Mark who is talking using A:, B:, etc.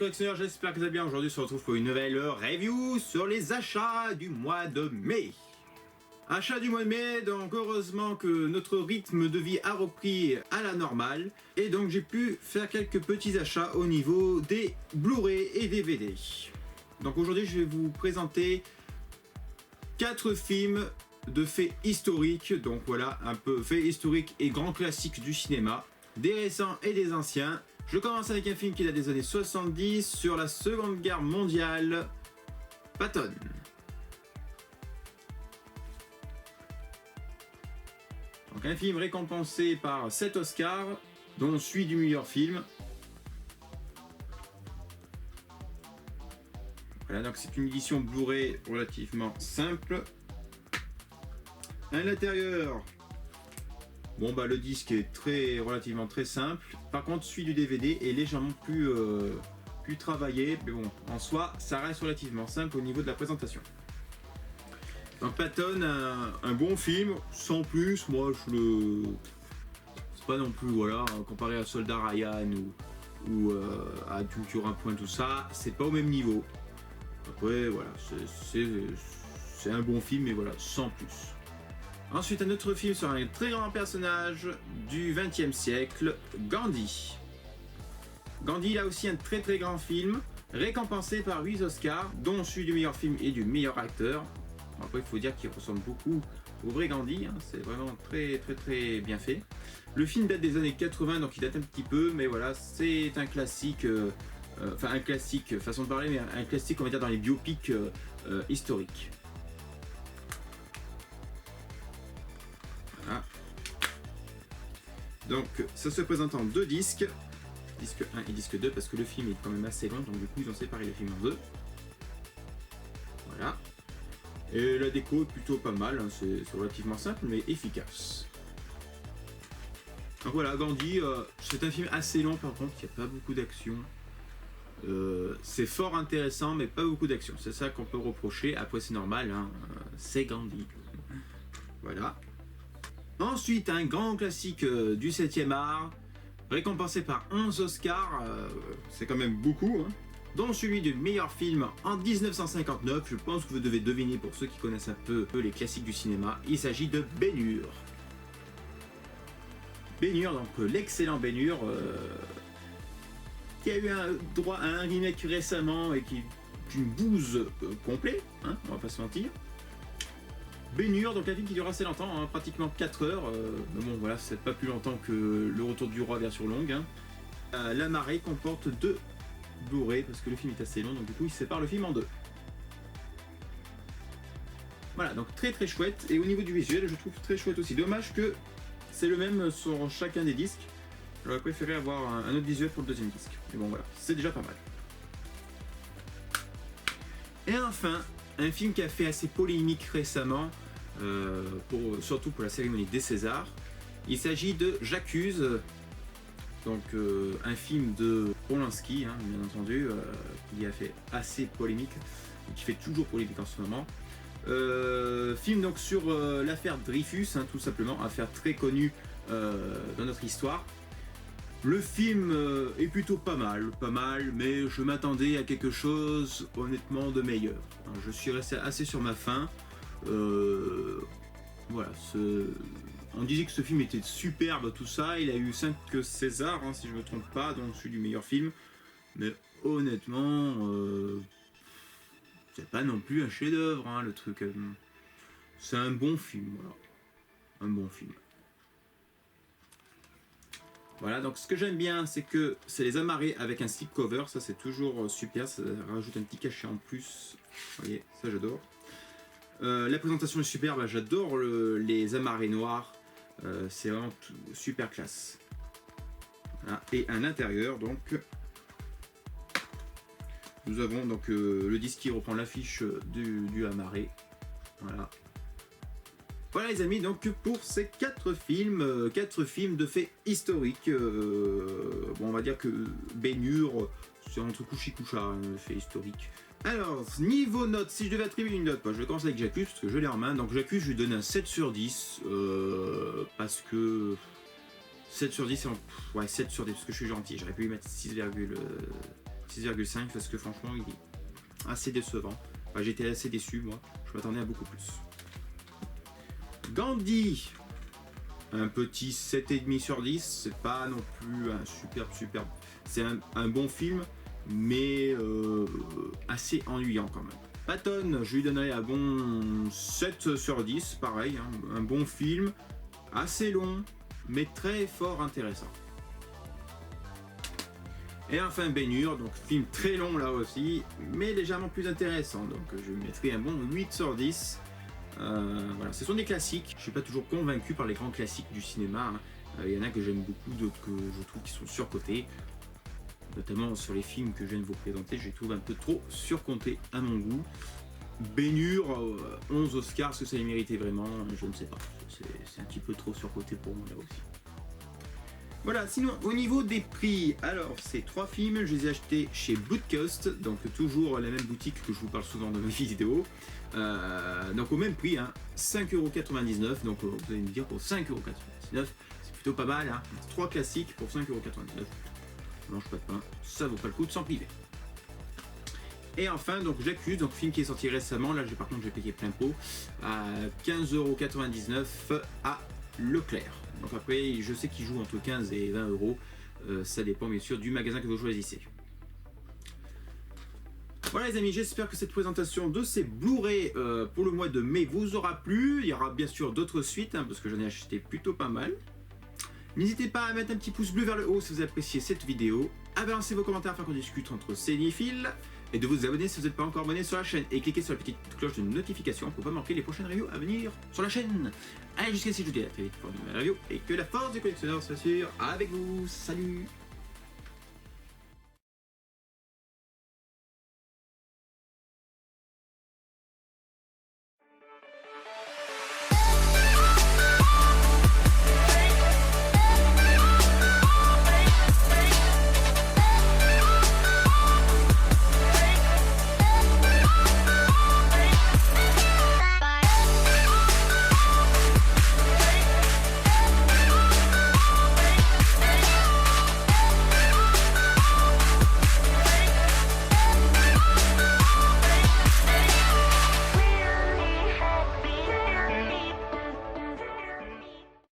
A: collectionneurs, j'espère que vous allez bien. Aujourd'hui, on se retrouve pour une nouvelle review sur les achats du mois de mai. Achat du mois de mai, donc heureusement que notre rythme de vie a repris à la normale. Et donc j'ai pu faire quelques petits achats au niveau des Blu-ray et DVD. Donc aujourd'hui, je vais vous présenter 4 films de faits historiques. Donc voilà, un peu faits historiques et grands classiques du cinéma. Des récents et des anciens. Je commence avec un film qui date des années 70 sur la Seconde Guerre mondiale, Patton. Donc un film récompensé par 7 Oscars, dont celui du meilleur film. Voilà, donc c'est une édition Blu-ray relativement simple. À l'intérieur, bon bah le disque est relativement très simple. Par contre celui du DVD est légèrement plus travaillé, mais bon en soi ça reste relativement simple au niveau de la présentation. Donc Patton, un bon film, sans plus. Moi c'est pas non plus voilà comparé à Soldat Ryan ou à Culture 1 point tout ça, c'est pas au même niveau. Après voilà, c'est un bon film mais voilà sans plus. Ensuite, un autre film sur un très grand personnage du XXe siècle, Gandhi. Gandhi, là aussi un très grand film, récompensé par 8 Oscars, dont celui du meilleur film et du meilleur acteur. Après, il faut dire qu'il ressemble beaucoup au vrai Gandhi, hein, c'est vraiment très bien fait. Le film date des années 80, donc il date un petit peu, mais voilà, c'est un classique, enfin un classique, façon de parler, mais un classique, on va dire, dans les biopics historiques. Voilà. Donc ça se présente en 2 disques, disque 1 et disque 2, parce que le film est quand même assez long, donc du coup ils ont séparé le film en 2. Voilà. Et la déco est plutôt pas mal, hein, c'est relativement simple mais efficace. Donc voilà, Gandhi, c'est un film assez long par contre, il n'y a pas beaucoup d'action. C'est fort intéressant mais pas beaucoup d'action, c'est ça qu'on peut reprocher. Après c'est normal, hein, c'est Gandhi. Voilà. Ensuite, un grand classique du 7e art, récompensé par 11 Oscars, c'est quand même beaucoup, hein, dont celui du meilleur film en 1959. Je pense que vous devez deviner pour ceux qui connaissent un peu les classiques du cinéma. Il s'agit de Ben-Hur. Ben-Hur, donc l'excellent Ben-Hur, qui a eu droit à un remake récemment et qui est une bouse complète, hein, on va pas se mentir. Ben-Hur, donc un film qui dure assez longtemps, hein, pratiquement 4 heures, mais bon voilà, c'est pas plus longtemps que Le Retour du Roi version longue. Hein. La Marée comporte 2 Blu-ray, parce que le film est assez long, donc du coup il sépare le film en 2. Voilà, donc très chouette, et au niveau du visuel, je trouve très chouette aussi. Dommage que c'est le même sur chacun des disques, j'aurais préféré avoir un autre visuel pour le 2e disque, mais bon voilà, c'est déjà pas mal. Et enfin, un film qui a fait assez polémique récemment, surtout pour la cérémonie des Césars. Il s'agit de J'accuse, donc un film de Polanski, hein, bien entendu, qui a fait assez polémique, et qui fait toujours polémique en ce moment. Film donc sur l'affaire Dreyfus, hein, tout simplement, affaire très connue dans notre histoire. Le film est plutôt pas mal, mais je m'attendais à quelque chose honnêtement de meilleur. Je suis resté assez sur ma faim. Voilà, on disait que ce film était superbe, tout ça. Il a eu 5 Césars, hein, si je me trompe pas, donc celui du meilleur film. Mais honnêtement, c'est pas non plus un chef-d'œuvre, hein, le truc. C'est un bon film, voilà, un bon film. Voilà, donc ce que j'aime bien, c'est que c'est les amarrés avec un slipcover, ça c'est toujours super, ça rajoute un petit cachet en plus. Vous voyez, ça j'adore. La présentation est superbe, j'adore les amarrés noirs, c'est vraiment super classe. Voilà. Et à l'intérieur, donc, nous avons donc le disque qui reprend l'affiche du amarré. Voilà. Voilà les amis, donc pour ces 4 films de faits historiques, bon, on va dire que Ben-Hur, c'est entre couchi-coucha, un fait historique. Alors, niveau note, si je devais attribuer une note, je vais commencer avec J'accuse, parce que je l'ai en main, donc J'accuse, je lui donne un 7 sur 10, parce que 7 sur 10, ouais 7 sur 10, parce que je suis gentil, j'aurais pu lui mettre 6,5, 6,5 parce que franchement il est assez décevant. Enfin, j'étais assez déçu moi, je m'attendais à beaucoup plus. Gandhi, un petit 7,5 sur 10, c'est pas non plus un superbe. C'est un bon film, mais assez ennuyant quand même. Patton, je lui donnerais un bon 7 sur 10, pareil, hein, un bon film, assez long, mais très fort intéressant. Et enfin Ben-Hur, donc film très long là aussi, mais légèrement plus intéressant, donc je lui mettrai un bon 8 sur 10. Voilà, ce sont des classiques, je ne suis pas toujours convaincu par les grands classiques du cinéma, hein. Y en a que j'aime beaucoup, d'autres que je trouve qui sont surcotés. Notamment sur les films que je viens de vous présenter, je les trouve un peu trop surcotés à mon goût. Ben-Hur, 11 Oscars, est-ce que ça les méritait vraiment? Je ne sais pas. C'est un petit peu trop surcoté pour moi là aussi. Voilà, sinon au niveau des prix, alors ces 3 films, je les ai achetés chez Bloodcoast, donc toujours la même boutique que je vous parle souvent dans mes vidéos. Donc au même prix, hein, 5,99€, donc vous allez me dire pour 5,99€, c'est plutôt pas mal, hein. 3 classiques pour 5,99€. Mange pas de pain, ça vaut pas le coup de s'en priver. Et enfin, donc J'accuse, donc film qui est sorti récemment, là par contre j'ai payé plein pot, à 15,99€ à Leclerc. Donc après, je sais qu'il joue entre 15 et 20€, ça dépend bien sûr du magasin que vous choisissez. Voilà les amis, j'espère que cette présentation de ces Blu-ray pour le mois de mai vous aura plu. Il y aura bien sûr d'autres suites, hein, parce que j'en ai acheté plutôt pas mal. N'hésitez pas à mettre un petit pouce bleu vers le haut si vous appréciez cette vidéo, à balancer vos commentaires afin qu'on discute entre cinéphiles, et de vous abonner si vous n'êtes pas encore abonné sur la chaîne, et cliquez sur la petite cloche de notification pour ne pas manquer les prochaines reviews à venir sur la chaîne. Allez, jusqu'ici je vous dis à très vite pour une nouvelle review, et que la force du collectionneur soit sûre avec vous. Salut!